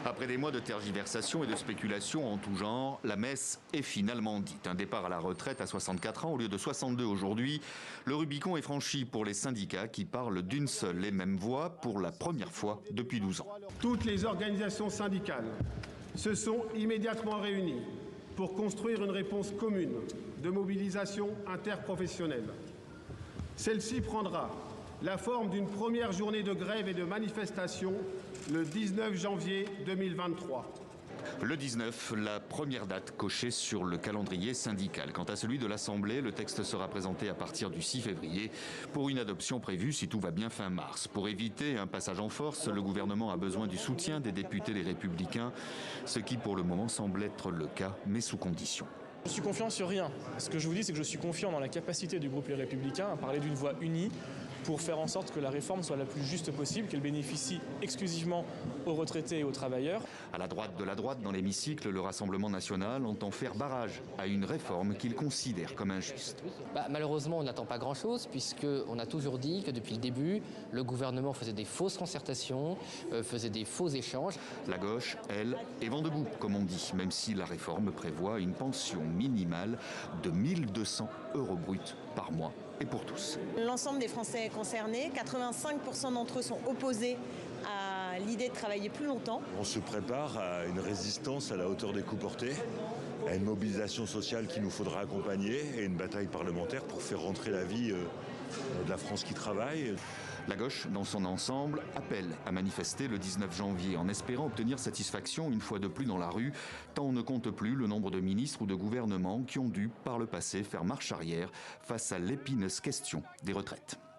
Après des mois de tergiversation et de spéculation en tout genre, la messe est finalement dite. Un départ à la retraite à 64 ans au lieu de 62 aujourd'hui. Le Rubicon est franchi pour les syndicats qui parlent d'une seule et même voix pour la première fois depuis 12 ans. Toutes les organisations syndicales se sont immédiatement réunies pour construire une réponse commune de mobilisation interprofessionnelle. Celle-ci prendra la forme d'une première journée de grève et de manifestation le 19 janvier 2023. Le 19, la première date cochée sur le calendrier syndical. Quant à celui de l'Assemblée, le texte sera présenté à partir du 6 février pour une adoption prévue, si tout va bien, fin mars. Pour éviter un passage en force, le gouvernement a besoin du soutien des députés Les Républicains, ce qui pour le moment semble être le cas, mais sous condition. Je suis confiant sur rien. Ce que je vous dis, c'est que je suis confiant dans la capacité du groupe Les Républicains à parler d'une voix unie pour faire en sorte que la réforme soit la plus juste possible, qu'elle bénéficie exclusivement aux retraités et aux travailleurs. À la droite de la droite, dans l'hémicycle, le Rassemblement national entend faire barrage à une réforme qu'il considère comme injuste. Malheureusement, on n'attend pas grand-chose, puisqu'on a toujours dit que depuis le début, le gouvernement faisait des fausses concertations, faisait des faux échanges. La gauche, elle, est vent debout, comme on dit, même si la réforme prévoit une pension minimale de 1 200 € bruts par mois et pour tous. L'ensemble des Français concernés, 85% d'entre eux sont opposés à l'idée de travailler plus longtemps. On se prépare à une résistance à la hauteur des coups portés, à une mobilisation sociale qu'il nous faudra accompagner et une bataille parlementaire pour faire rentrer la vie de la France qui travaille. La gauche, dans son ensemble, appelle à manifester le 19 janvier en espérant obtenir satisfaction une fois de plus dans la rue, tant on ne compte plus le nombre de ministres ou de gouvernements qui ont dû, par le passé, faire marche arrière face à l'épineuse question des retraites.